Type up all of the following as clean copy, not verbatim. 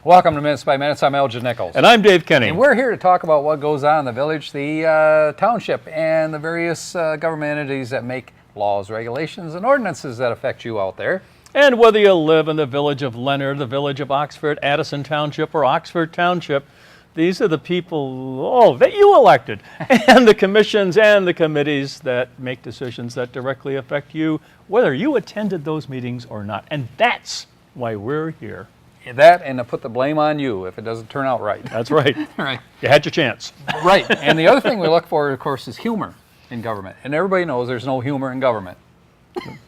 Welcome to Minutes by Minutes. I'm Elgin Nichols. And I'm Dave Kenny. And we're here to talk about what goes on in the village, the township, and the various government entities that make laws, regulations, and ordinances that affect you out there. And whether you live in the village of Leonard, the village of Oxford, Addison Township, or Oxford Township, these are the people that you elected, and the commissions and the committees that make decisions that directly affect you, whether you attended those meetings or not. And that's why we're here. That and to put the blame on you if it doesn't turn out right. That's right. Right. You had your chance. Right. And the other thing we look for, of course, is humor in government. And everybody knows there's no humor in government.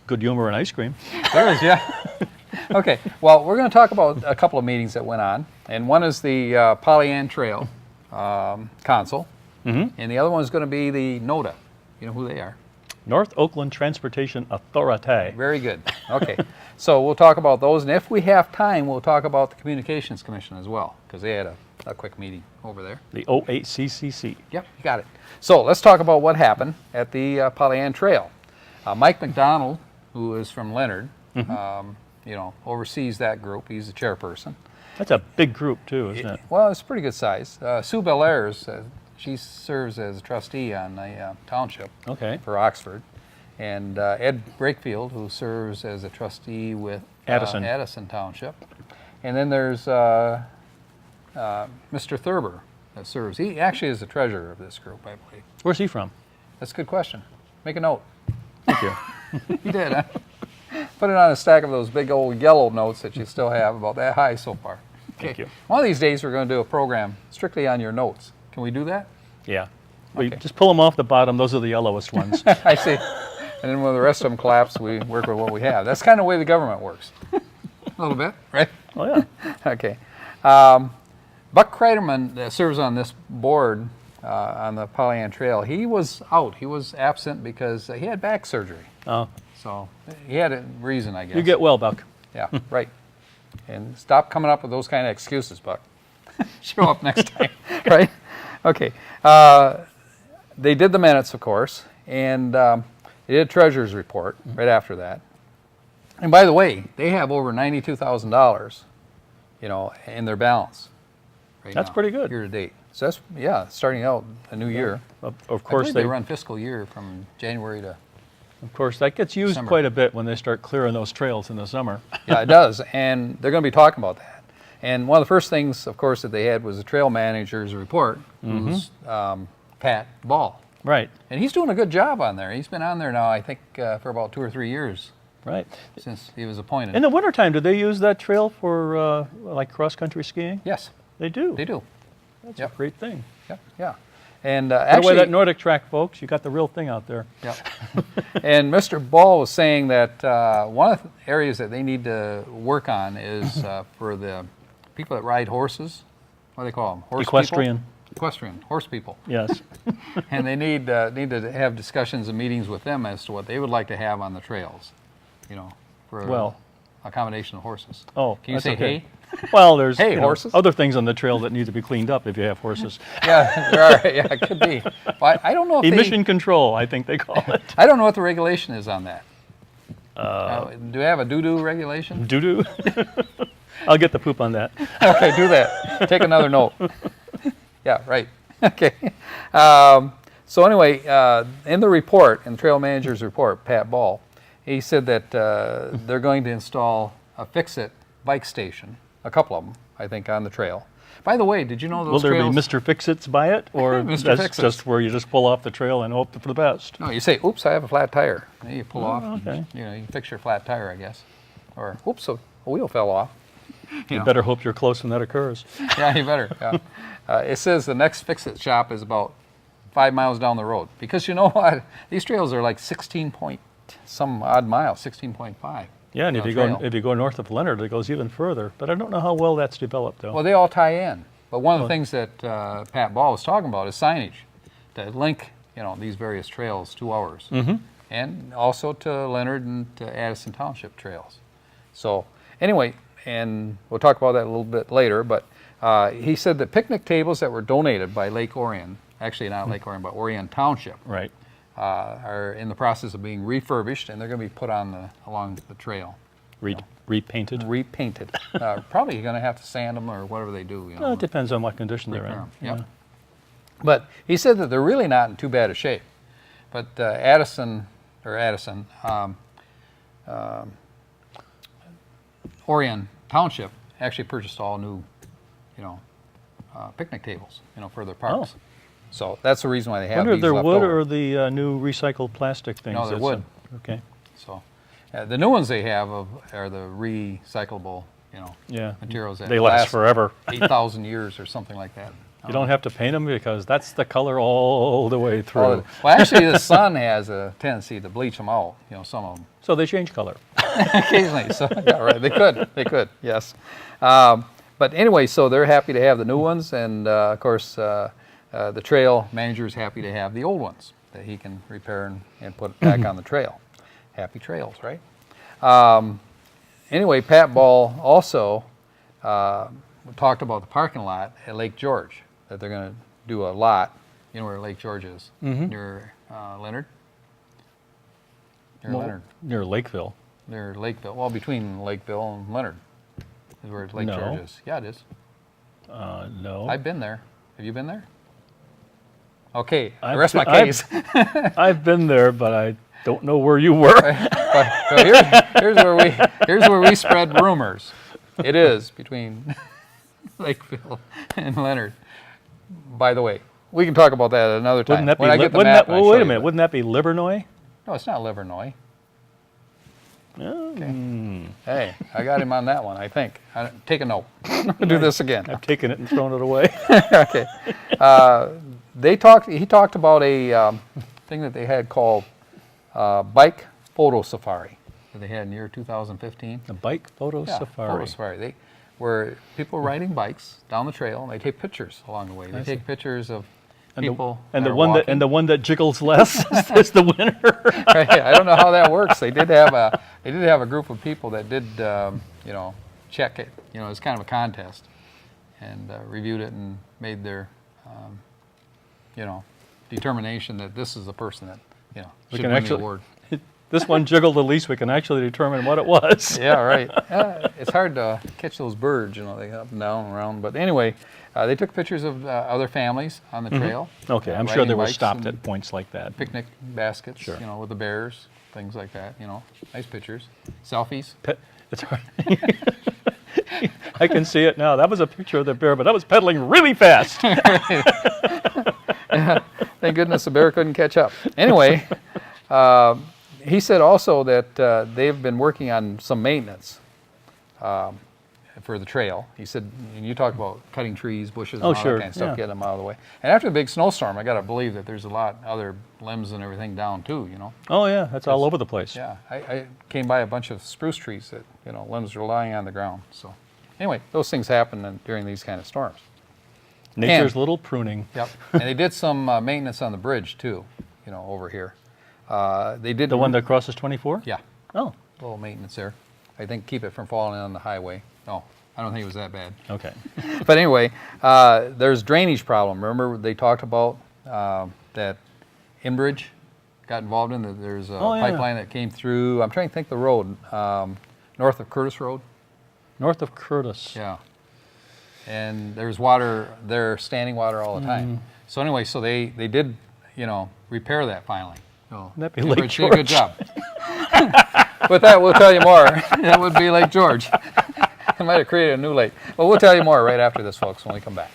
Good humor and ice cream. There is, yeah. Okay, well, we're going to talk about a couple of meetings that went on, and one is the Polly Ann Trail Council, and the other one is going to be the NOTA. You know who they are? North Oakland Transportation Authority. Very good. Okay, so we'll talk about those, and if we have time, we'll talk about the Communications Commission as well, because they had a quick meeting over there. The OACCC. Yep, you got it. So let's talk about what happened at the Polly Ann Trail. Mike McDonald, who is from Leonard, oversees that group. He's the chairperson. That's a big group too, isn't it? Well, it's pretty good size. Sue Belair's, she serves as a trustee on the township for Oxford. And Ed Brakefield, who serves as a trustee with Addison Township. And then there's Mr. Thurber that serves. He actually is the treasurer of this group, I believe. Where's he from? That's a good question. Make a note. Thank you. You did, huh? Put it on a stack of those big old yellow notes that you still have about that high so far. Okay. Thank you. One of these days we're going to do a program strictly on your notes. Can we do that? Yeah. We Okay. just pull them off the bottom. Those are the yellowest ones. I see. And then when the rest of them collapse, we work with what we have. That's kind of the way the government works. A little bit, right? Oh, yeah. Okay. Buck Kreiderman that serves on this board on the Polly Ann Trail, he was out. He was absent because he had back surgery. Oh, So he had a reason, I guess. you get well, Buck. Yeah, right. And stop coming up with those kind of excuses, Buck. Show up next time, right? Okay. They did the minutes, of course, and they did a treasurer's report right after that. And by the way, they have over $92,000, in their balance right That's now, pretty good. year to date. So that's, starting out a new year. Of I course, believe they run fiscal year from January to... Of course, that gets used December. quite a bit when they start clearing those trails in the summer. Yeah, it does, and they're going to be talking about that. And one of the first things, of course, that they had was the trail manager's report, who's Pat Ball. Right. And he's doing a good job on there. He's been on there now, I think, for about 2 or 3 years Right. since he was appointed. In the wintertime, do they use that trail for like cross-country skiing? Yes, They do. they do. That's Yep. a great thing. Yeah. And By the way, actually, that Nordic track, folks, you got the real thing out there. yeah. And Mr. Ball was saying that one of the areas that they need to work on is for the people that ride horses. What do they call them? Horse Equestrian. people? Equestrian, horse people. Yes. And they need to have discussions and meetings with them as to what they would like to have on the trails, for Well. accommodation of horses. Oh, Can you that's say okay. hay? Well, there's Hey, horses. other things on the trail that need to be cleaned up if you have horses. Yeah, there are. Yeah, it could be. Well, I don't know if Emission control, I think they call it. I don't know what the regulation is on that. Do they have a doo-doo regulation? Doo-doo. I'll get the poop on that. Okay, do that. Take another note. Yeah, right. Okay. So anyway, in the report, in the trail manager's report, Pat Ball, he said that they're going to install a Fix-It bike station, a couple of them, I think, on the trail. By the way, did you know those Will there trails? be Mr. Fix-Its by it? Or Mr. that's Fix-Its. just where you just pull off the trail and hope for the best? No, you say, oops, I have a flat tire. And you pull off, okay. and, you fix your flat tire, I guess. Or, oops, a wheel fell off. You better hope you're close when that occurs. Yeah, you better. Yeah. It says the next Fix-It shop is about 5 miles down the road. Because you know what? These trails are like 16 point some odd miles, 16.5. Yeah, and if trail. you go north of Leonard, it goes even further. But I don't know how well that's developed, though. Well, they all tie in. But one of the things that Pat Ball was talking about is signage to link, these various trails to ours, and also to Leonard and to Addison Township trails. So anyway, and we'll talk about that a little bit later. But he said that picnic tables that were donated by Lake Orion, actually not Lake Orion, but Orion Township, Right. are in the process of being refurbished, and they're going to be put on along the trail. Read. Repainted? repainted. Probably going to have to sand them or whatever they do. You know, Well, it depends on what condition they're in. repair 'em. Yep. But he said that they're really not in too bad a shape. But Orion Township actually purchased all new, picnic tables, for their parks. Oh. So that's the reason why they I have wonder if these they're left wood over. or the new recycled plastic things. No, they're that's, wood. Okay. So the new ones they have are the recyclable, Yeah. materials that They last forever. 8,000 years or something like that. You don't have to paint them because that's the color all the way through. Well, actually, the sun has a tendency to bleach them out. Some of them So they change color. occasionally. So yeah, right, they could, yes. But anyway, so they're happy to have the new ones, and of course, the trail manager is happy to have the old ones that he can repair and put back on the trail. Happy trails, right? Anyway, Pat Ball also talked about the parking lot at Lake George, that they're going to do a lot, where Lake George is, near Leonard. Near Leonard. Near Lakeville. Near Lakeville. Well, between Lakeville and Leonard is where Lake No. George is. Yeah, it is. No. I've been there. Have you been there? Okay, I I've rest my been- case. I've been there, but I don't know where you were. So here's where we spread rumors. It is between Lakeville and Leonard. By the way, we can talk about that at another time. Wouldn't that be? When I get the wouldn't map that? and I Well, show wait a you, minute. but- Wouldn't that be Livernois? No, it's not Livernois. Mm. Hey, I got him on that one, I think. Take a note. Do this again. I've taken it and thrown it away. Okay. He talked about a thing that they had called Bike Photo Safari that they had in the year 2015. A bike photo Yeah, safari. Photo Safari. Where people riding bikes down the trail, and they take pictures along the way. They take pictures of people And that the are one walking. and the one that jiggles less is the winner. Right, I don't know how that works. They did have a group of people that did check it. It's kind of a contest, and reviewed it and made their determination that this is the person that We should can win actually- the award. This one jiggled the least. We can actually determine what it was. Yeah, right. It's hard to catch those birds. They go up and down and around. But anyway, they took pictures of other families on the trail. Okay, I'm sure riding they were bikes stopped and at points like that. picnic baskets. Sure. With the bears, things like that. Nice pictures, selfies. It's hard. I can see it now. That was a picture of the bear, but that was pedaling really fast. Thank goodness the bear couldn't catch up. Anyway, he said also that they've been working on some maintenance for the trail. He said, and you talked about cutting trees, bushes, and all sure, that kind of stuff, yeah. getting them out of the way. And after the big snowstorm, I got to believe that there's a lot other limbs and everything down too. Oh yeah, that's all over the place. Yeah, I came by a bunch of spruce trees that limbs are lying on the ground. So anyway, those things happen during these kind of storms. Nature's And- little pruning. Yep. And they did some maintenance on the bridge too. Over here. They did The one that crosses 24? Yeah. Oh, A little maintenance there. I think keep it from falling on the highway. No, I don't think it was that bad. okay. But anyway, there's drainage problem. Remember they talked about that Enbridge got involved in that. There's a Oh, yeah. pipeline that came through. I'm trying to think the road, north of Curtis Road. North of Curtis. Yeah. And there's water there, standing water all the time. So anyway, so they did, repair that finally. That'd be Enbridge Lake did a good George. job. With that, we'll tell you more. That would be Lake George. I might have created a new lake. But we'll tell you more right after this, folks, when we come back.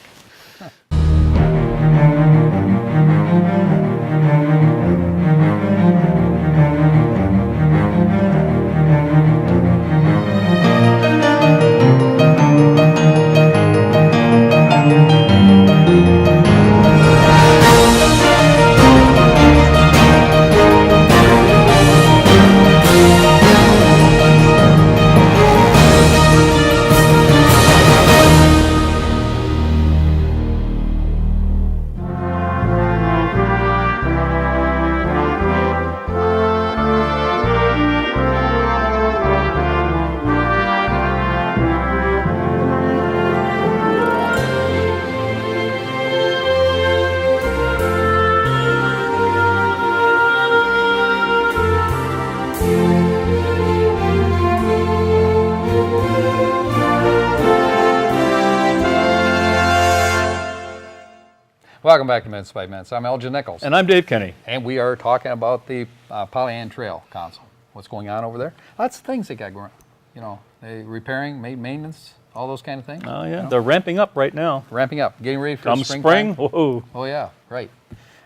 Welcome back to Minutes by Minutes. I'm Elgin Nichols. And I'm Dave Kenny. And we are talking about the Pollyant Trail Council. What's going on over there? Lots of things they got going. You know, they repairing, maintenance, all those kind of things. Oh, yeah. You know? They're ramping up right now. Ramping up, getting ready for Come springtime. spring, whoa. Oh, yeah, right.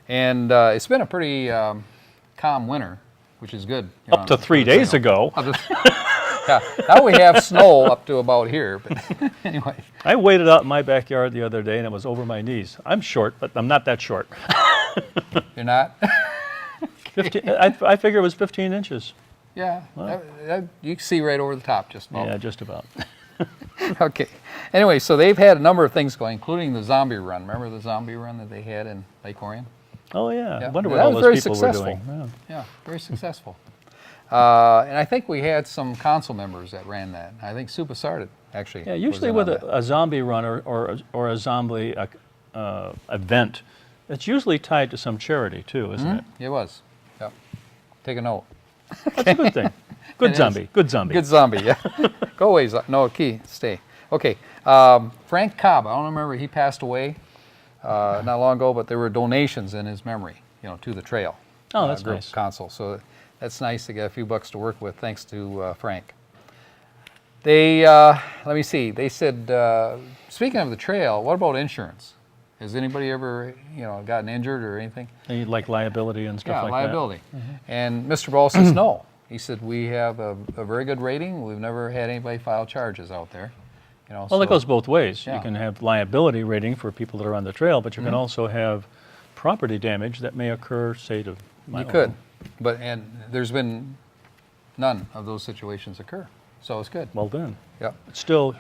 And it's been a pretty calm winter, which is good. You know, Up to 3 days ago. Yeah, now we have snow up to about here, but anyway. I waded out in my backyard the other day and it was over my knees. I'm short, but I'm not that short. You're not? 15, I figure it was 15 inches. Yeah, you can see right over the top just about. Yeah, just about. Okay. Anyway, so they've had a number of things going, including the zombie run. Remember the zombie run that they had in Lake Orion? Oh, yeah. Yeah. I wonder what That all was those very people successful. were doing. Yeah. Yeah, very successful. And I think we had some council members that ran that. I think Sue Passardet actually. Yeah, was usually in with on that. a zombie run or a zombie event, it's usually tied to some charity too, isn't it? It was. Yep. Take a note. That's a good thing. Good It is. zombie. Good zombie. Good zombie, yeah. Go away. No, Key, stay. Okay. Frank Cobb, I don't remember, he passed away not long ago, but there were donations in his memory, you know, to the trail. Oh, that's group nice. Council. So that's nice to get a few bucks to work with, thanks to Frank. They, let me see, they said, speaking of the trail, what about insurance? Has anybody ever, you know, gotten injured or anything? And like liability and stuff Yeah, like liability. And Mr. Ball says no. He said, we have a very good rating. We've never had anybody file charges out there. You know, Well, that so- goes both ways. Yeah. You can have liability rating for people that are on the trail, but you can also have property damage that may occur, say, to You could, but and there's been none of those situations occur, so it's good. Well, then. Yep. But still,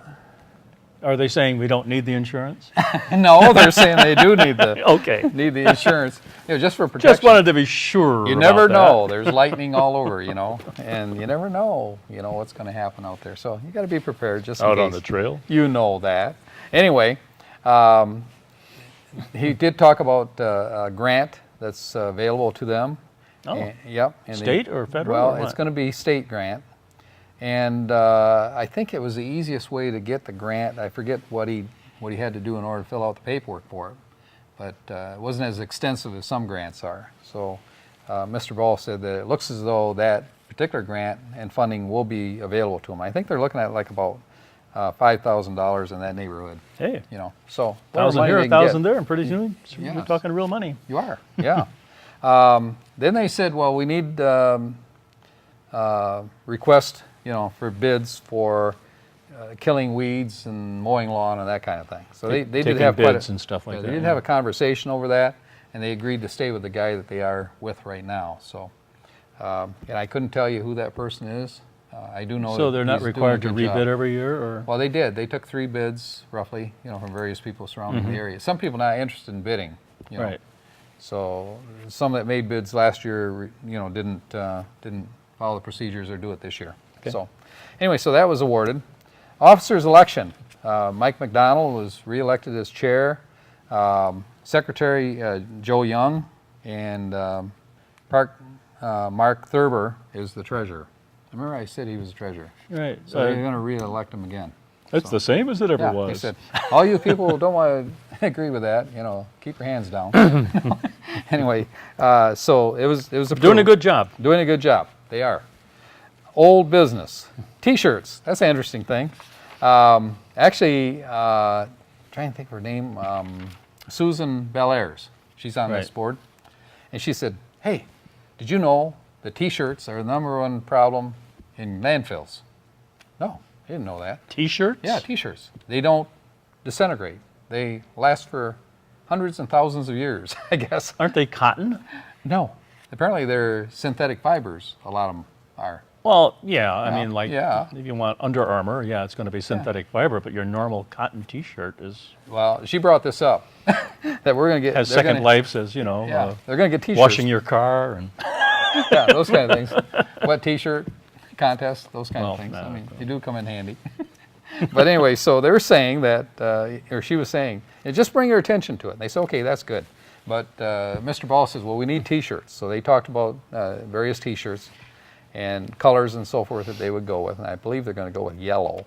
are they saying we don't need the insurance? No, they're saying they do need the Okay. insurance, you know, just for protection. Just wanted to be sure. You about never that. know. There's lightning all over, you know, and you never know, you know, what's going to happen out there. So you got to be prepared just in Out case. on the trail. You know that. Anyway, he did talk about a grant that's available to them. Oh. Yep. and State or federal Well, or it's what? going to be state grant. And I think it was the easiest way to get the grant. I forget what he had to do in order to fill out the paperwork for it. But it wasn't as extensive as some grants are. So Mr. Ball said that it looks as though that particular grant and funding will be available to them. I think they're looking at like about $5,000 in that neighborhood. Hey, You know, so whatever 1,000 money here, they can get. 1,000 there, and pretty soon Yes. we're talking real money. You are, yeah. Then they said, well, we need request, you know, for bids for killing weeds and mowing lawn and that kind of thing. So they did Taking have quite bids a, and stuff like yeah, that, They did yeah. have a conversation over that, and they agreed to stay with the guy that they are with right now. So, and I couldn't tell you who that person is. I do know. So that they're not he's doing a required to good job. rebid every year, or? Well, they did. They took 3 bids, roughly, you know, from various people surrounding the area. Some people not interested in bidding, you know. Right. So some that made bids last year, you know, didn't follow the procedures or do it this year. Okay. So anyway, so that was awarded. Officers election. Mike McDonald was reelected as chair. Secretary Joe Young and Mark Thurber is the treasurer. Remember I said he was the treasurer. Right. So they're going to re-elect him again. It's the same as it ever Yeah, was. he said, all you people who don't want to agree with that, you know, keep your hands down. Anyway, so it was approved. Doing a good job. Doing a good job. They are. Old business. T-shirts. That's an interesting thing. Actually, trying to think of her name, Susan Bellairs. She's on this Right. board. And she said, hey, did you know that T-shirts are the #1 problem in landfills? No, I didn't know that. T-shirts? Yeah, T-shirts. They don't disintegrate. They last for hundreds and thousands of years, I guess. Aren't they cotton? No. Apparently they're synthetic fibers, a lot of them are. Well, yeah. I mean, like, yeah. if you want Under Armour, yeah, it's going to be synthetic fiber, but your normal cotton T-shirt Well, she brought this up, that we're going to get... has they're 2nd gonna- life, as, you know, Yeah, they're going to get T-shirts. washing your car and... Yeah, those kind of things. Wet T-shirt contest, those kind Well, of things. no, I mean, they do come in handy. But anyway, so they were saying that, or she was saying, just bring your attention to it. And they said, okay, that's good. But Mr. Ball says, well, we need T-shirts. So they talked about various T-shirts and colors and so forth that they would go with. And I believe they're going to go with yellow.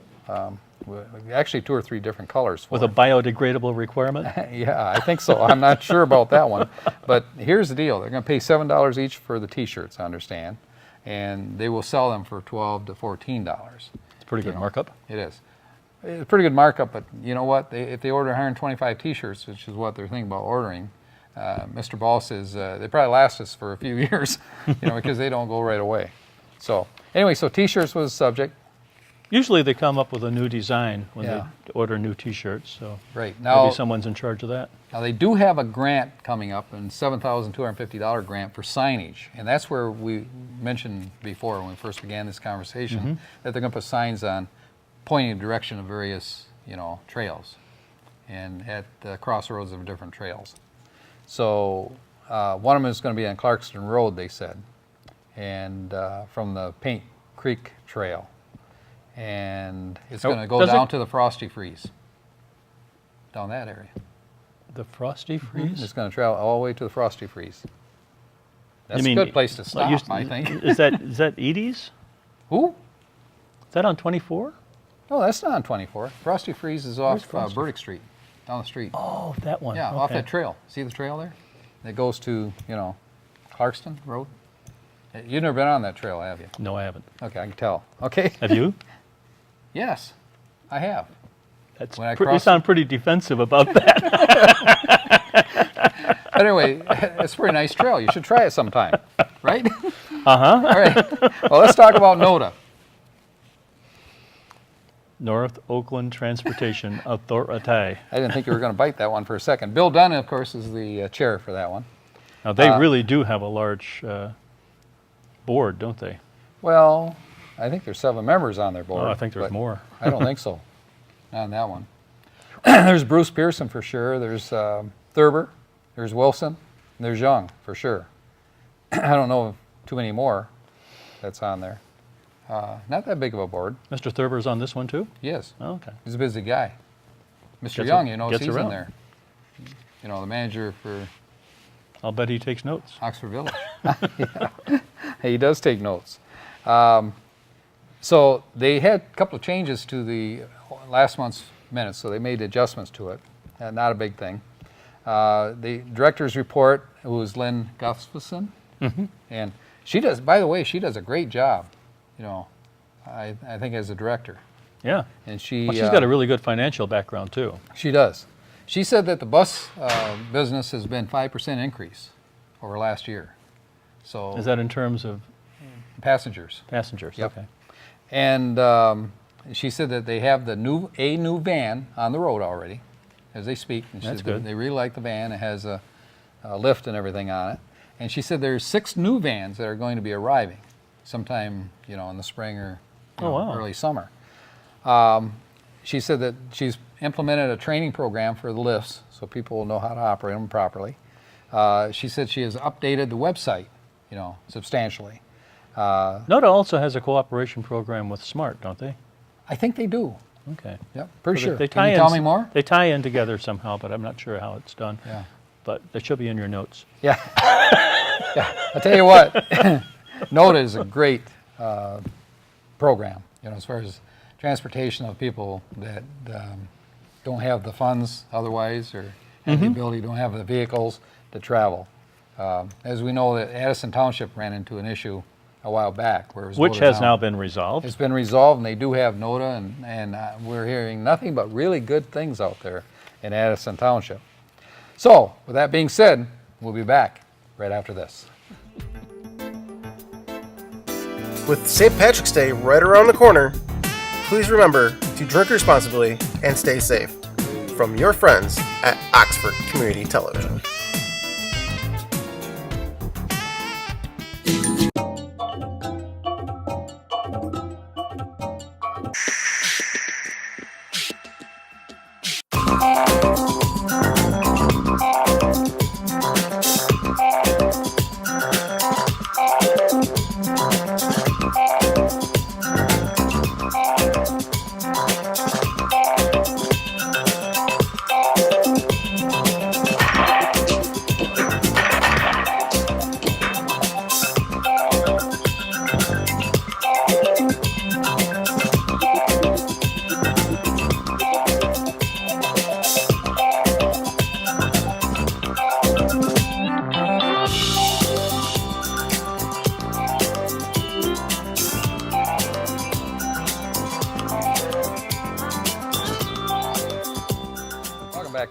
actually 2 or 3 different colors for With a it. biodegradable requirement? Yeah, I think so. I'm not sure about that one. But here's the deal. They're going to pay $7 each for the T-shirts, I understand. And they will sell them for $12 to $14. It's a pretty good markup. It is. It's a pretty good markup, but you know what? If they order 125 T-shirts, which is what they're thinking about ordering, Mr. Ball says they probably last us for a few years, because they don't go right away. So anyway, so T-shirts was the subject. Usually they come up with a new design when Yeah. they order new T-shirts, so Right. Now, maybe someone's in charge of that. Now they do have a grant coming up, a $7,250 grant for signage, and that's where we mentioned before when we first began this conversation that they're going to put signs on pointing in the direction of various, trails, and at the crossroads of different trails. So one of them is going to be on Clarkston Road, they said, and from the Paint Creek Trail, and it's going to go does it- down to the Frosty Freeze, down that area. The Frosty Freeze? It's going to travel all the way to the Frosty Freeze. That's You mean- a good place to stop, You- I think. Is that Edie's? Who? Is that on 24? No, that's not on 24. Frosty Freeze is off Frosty? Burdick Street, down the street. Oh, that one. Yeah, okay. off that trail. See the trail there? That goes to, Clarkston Road? You've never been on that trail, have you? No, I haven't. Okay, I can tell. Okay. Have you? Yes, I have. That's When I you crossed- sound pretty defensive about that. But anyway, it's a pretty nice trail. You should try it sometime, right? Uh-huh. All right. Well, let's talk about NODA. North Oakland Transportation Authority. I didn't think you were going to bite that one for a second. Bill Dunn, of course, is the chair for that one. Now, they really do have a large board, don't they? Well, I think there's 7 members on their board. Oh, I think there's but more. I don't think so. Not on that one. There's Bruce Pearson for sure. There's Thurber. There's Wilson. And there's Young for sure. I don't know of too many more that's on there. Not that big of a board. Mr. Thurber's on this one, too? He is. Oh, okay. He's a busy guy. Mr. Gets Young, gets he's in around. there. The manager for I'll bet he takes notes. Oxford Village. Yeah. He does take notes. So they had a couple of changes to the last month's minutes, so they made adjustments to it. Not a big thing. The director's report, it was Lynn Gustafson, and she does. By the way, she does a great job. I think as a director, Yeah. and she Well, she's got a really good financial background, too. she does. She said that the bus business has been 5% increase over last year. So Is that in terms of passengers. passengers? Yep. Okay. And she said that they have a new van on the road already, as they speak. And she That's said good. They really like the van. It has a lift and everything on it. And she said there's 6 new vans that are going to be arriving sometime, in the spring or Oh, wow. early summer. She said that she's implemented a training program for the lifts so people will know how to operate them properly. She said she has updated the website, substantially. NODA also has a cooperation program with SMART, don't they? I think they do. Okay. Yep, pretty So sure. They Can tie you in tell me more? They tie in together somehow, but I'm not sure how it's done. Yeah. But they should be in your notes. Yeah. Yeah. I'll tell you what, NODA is a great program, as far as transportation of people that don't have the funds otherwise or have the ability, don't have the vehicles to travel. As we know, that Addison Township ran into an issue a while back where it was Which voted has down. now been resolved. It's been resolved, and they do have NODA, and we're hearing nothing but really good things out there in Addison Township. So, with that being said, we'll be back right after this. With St. Patrick's Day right around the corner, please remember to drink responsibly and stay safe. From your friends at Oxford Community Television.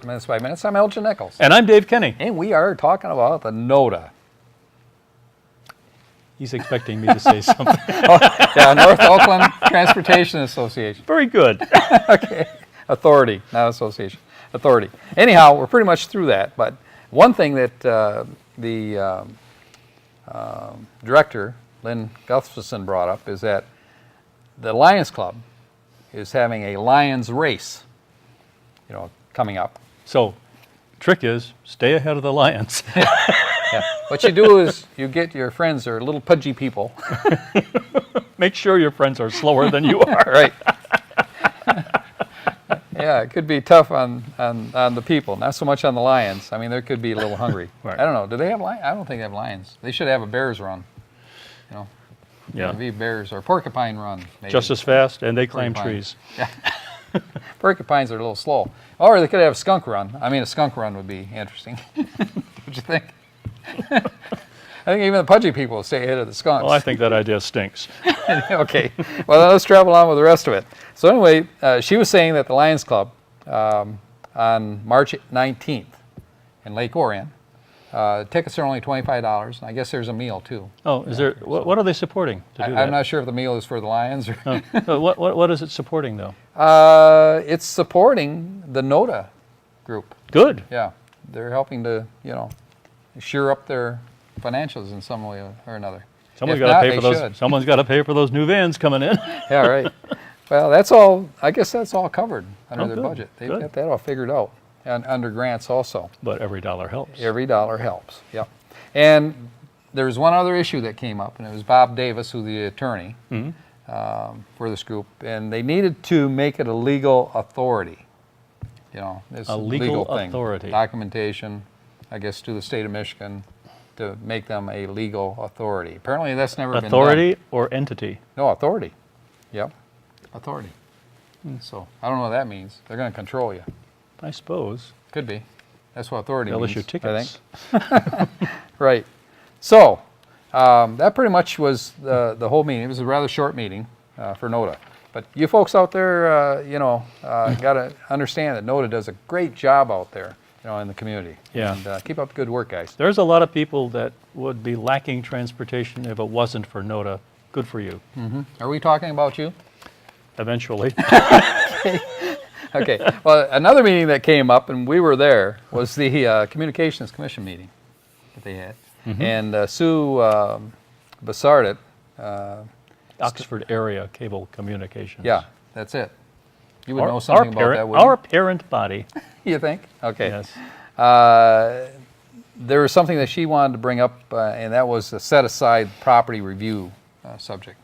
Minutes by Minutes. I'm Elgin Nichols. And I'm Dave Kenny. And we are talking about the NOTA. He's expecting me to say something. Yeah, North Oakland Transportation Association. Very good. Okay. Authority, not association. Authority. Anyhow, we're pretty much through that. But one thing that the director, Lynn Gustafson, brought up is that the Lions Club is having a Lions race, coming up. So, trick is, stay ahead of the Lions. Yeah. What you do is you get your friends, they're little pudgy people. Make sure your friends are slower than you are. Right. Yeah, it could be tough on the people, not so much on the lions. I mean, they could be a little hungry. Right. I don't know. Do they have lions? I don't think they have lions. They should have a bears run. Yeah. Maybe bears or porcupine run. Maybe. Just as fast, and they climb Porcupine. trees. Porcupines are a little slow. Or they could have a skunk run. I mean, a skunk run would be interesting. What you think? I think even the pudgy people stay ahead of the skunks. Well, I think that idea stinks. Okay. Well, then let's travel on with the rest of it. So anyway, she was saying that the Lions Club on March 19th in Lake Orion, tickets are only $25, and I guess there's a meal too. Oh, is there? What are they supporting to do that? I'm not sure if the meal is for the Lions or. What is it supporting though? It's supporting the NOTA group. Good. Yeah, they're helping to shore up their financials in some way or another. Someone's If got not, to pay they for those. should. Someone's got to pay for those new vans coming in. Yeah, right. Well, that's all. I guess that's all covered under their good, budget. They've good. got that all figured out, and under grants also. But every dollar helps. Every dollar helps. Yep. And there was one other issue that came up, and it was Bob Davis, who's the attorney for this group, and they needed to make it a legal authority. It's A legal thing. authority. Documentation, I guess, to the state of Michigan to make them a legal authority. Apparently, that's never been done. Authority or entity? No, authority. Yep, authority. So I don't know what that means. They're going to control you. I suppose. Could be. That's what authority They'll means. issue tickets. I think. Right. So that pretty much was the whole meeting. It was a rather short meeting for NOTA. But you folks out there, got to understand that NOTA does a great job out there, in the community. Yeah. And keep up the good work, guys. There's a lot of people that would be lacking transportation if it wasn't for NOTA. Good for you. Are we talking about you? Eventually. Okay. Well, another meeting that came up, and we were there, was the Communications Commission meeting that they had. And Sue Bassardit, Oxford Area Cable Communications. yeah, that's it. You would Our, know something our about parent, that, wouldn't Our parent body. you? You think? Okay. Yes. There was something that she wanted to bring up, and that was the set-aside property review subject.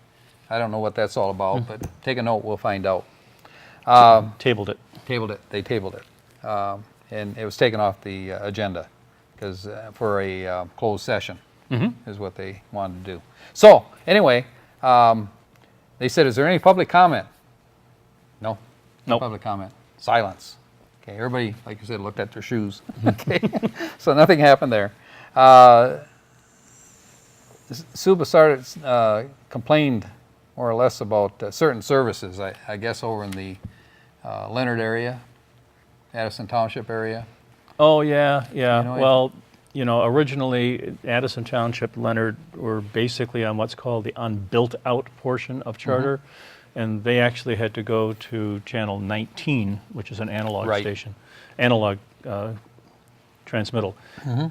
I don't know what that's all about, but take a note, we'll find out. Tabled it. Tabled it. They tabled it. And it was taken off the agenda because for a closed session is what they wanted to do. So anyway, they said, is there any public comment? No. No Nope. public comment. Silence. Okay, everybody, like you said, looked at their shoes. Okay, so nothing happened there. Sue Bassardit complained more or less about certain services, I guess over in the Leonard area, Addison Township area. Oh, yeah, yeah. You know, Well, originally Addison Township, Leonard were basically on what's called the unbuilt out portion of Charter. And they actually had to go to channel 19, which is an analog Right. station, analog transmittal.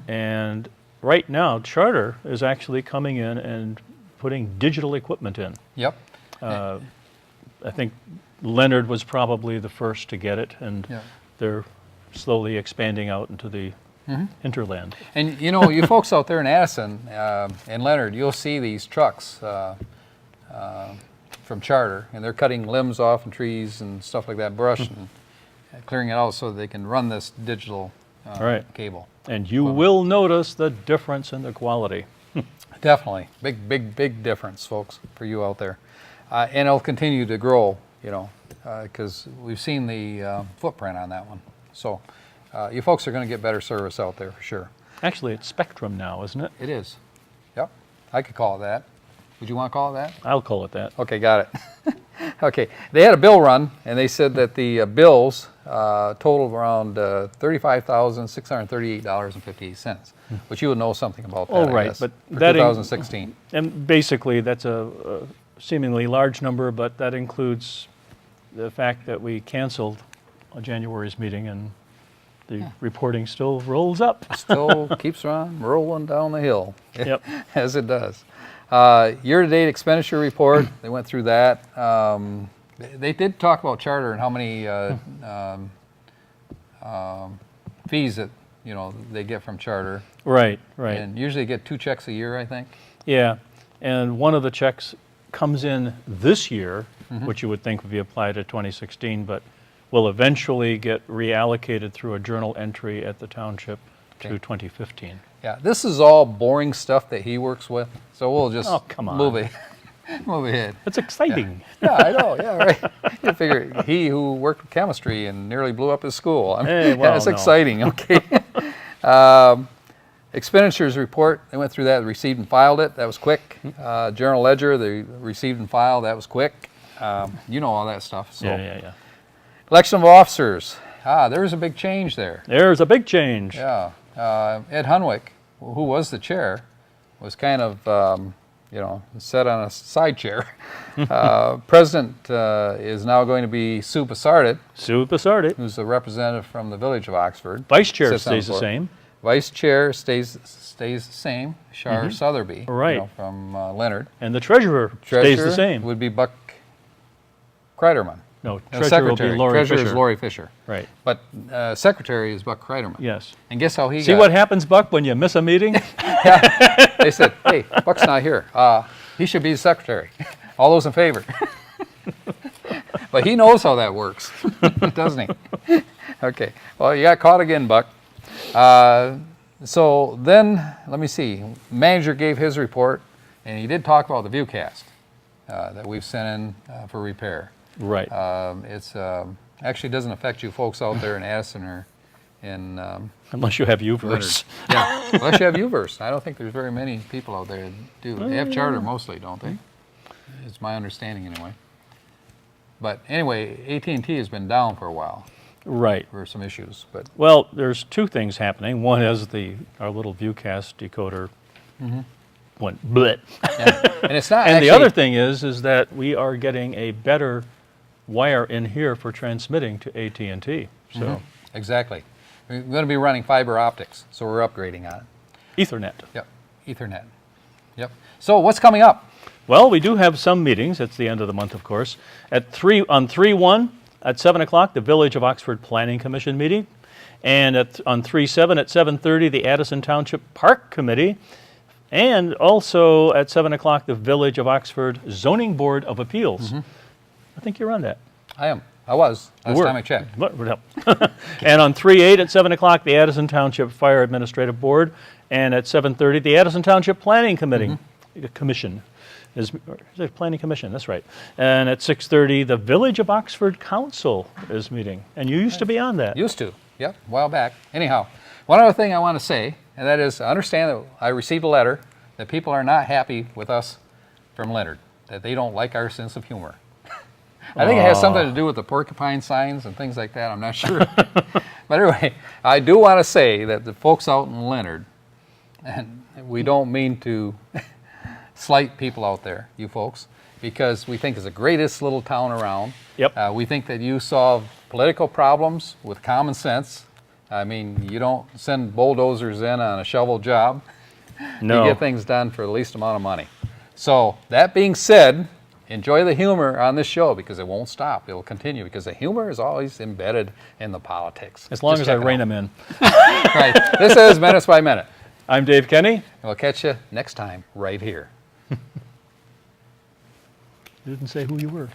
And right now, Charter is actually coming in and putting digital equipment in. Yep. I think Leonard was probably the first to get it, and Yeah. they're slowly expanding out into the hinterland. And you folks out there in Addison and Leonard, you'll see these trucks from Charter, and they're cutting limbs off and trees and stuff like that, brush, and clearing it out so they can run this digital Right. cable. And you will notice the difference in the quality. Definitely. Big difference, folks, for you out there. And it'll continue to grow, because we've seen the footprint on that one. So you folks are going to get better service out there for sure. Actually, it's Spectrum now, isn't it? It is. Yep. I could call it that. Would you want to call it that? I'll call it that. Okay, got it. Okay, they had a bill run, and they said that the bills totaled around $35,638.58, which you would know something about that, Oh, I right, guess, but for that 2016. And basically, that's a seemingly large number, but that includes the fact that we canceled January's meeting and the reporting still rolls up. Still keeps on rolling down the hill, Yep. as it does. Year-to-date expenditure report, they went through that. They did talk about charter and how many fees that, they get from charter. Right, right. And usually get 2 checks a year, I think. Yeah, and one of the checks comes in this year, which you would think would be applied to 2016, but will eventually get reallocated through a journal entry at the township to Okay. 2015. Yeah, this is all boring stuff that he works with, so we'll just Oh, come on. move ahead. It's exciting. Yeah, I know. Yeah, right. You figure he who worked with chemistry and nearly blew up his school. I mean, Hey, well, that's no. exciting. Okay. Expenditures report. They went through that, received and filed it. That was quick. Journal ledger. They received and filed. That was quick. You know all that stuff. So, Yeah. election of officers. There's a big change there. There's a big change. Yeah. Ed Hunwick, who was the chair, was kind of, set on a side chair. President is now going to be Sue Passardet, Sue Passardet. who's a representative from the village of Oxford. Vice chair Sits on stays the board. same. Vice chair stays the same, Shar Sotheby, Right. from Leonard. And the treasurer stays the same. Would be Buck Kreiderman. No, And treasurer will be Lori Treasurer Fisher. is Lori Fisher. Right, But secretary is Buck Kreiderman. yes. And guess how he See got what happens, Buck, when you miss a meeting? They said, hey, Buck's not here. He should be the secretary. All those in favor? But he knows how that works, doesn't he? Okay. Well, you got caught again, Buck. So then, let me see. Manager gave his report, and he did talk about the Viewcast that we've sent in for repair. Right. It's actually doesn't affect you folks out there in Addison or in Unless you have Leonard. Uverse. Yeah, unless you have Uverse. I don't think there's very many people out there that do. They have charter mostly, don't they? It's my understanding anyway. But anyway, AT&T has been down for a while Right. for some issues. But Well, there's two things happening. One is our little Viewcast decoder went blit. and it's not. And actually, the other thing is that we are getting a better wire in here for transmitting to AT&T. So exactly. We're going to be running fiber optics, so we're upgrading on it. Ethernet. Yep, Ethernet. Yep. So what's coming up? Well, we do have some meetings. It's the end of the month, of course. On 3/1 at 7 o'clock, the Village of Oxford Planning Commission meeting. And on 3/7 at 7:30, the Addison Township Park Committee. And also at 7 o'clock, the Village of Oxford Zoning Board of Appeals. I think you're on that. I am. I was last were. time I checked. What would help? And on 3/8 at 7 o'clock, the Addison Township Fire Administrative Board. And at 7:30, the Addison Township Planning Committee, Commission. Is it Planning Commission? That's right. And at 6:30, the Village of Oxford Council is meeting. And you used to be on that. Used to. Yep, a while back. Anyhow, one other thing I want to say, and that is, I understand that I received a letter that people are not happy with us from Leonard, that they don't like our sense of humor. I think it has something to do with the porcupine signs and things like that. I'm not sure. But anyway, I do want to say that the folks out in Leonard, and we don't mean to slight people out there, you folks, because we think it's the greatest little town around. Yep. We think that you solve political problems with common sense. I mean, you don't send bulldozers in on a shovel job. No. You get things done for the least amount of money. So that being said, enjoy the humor on this show because it won't stop. It'll continue because the humor is always embedded in the politics. As long Just as I check it rein out. them in. Right. This is Minutes by Minute. I'm Dave Kenny. We'll catch you next time right here. You didn't say who you were.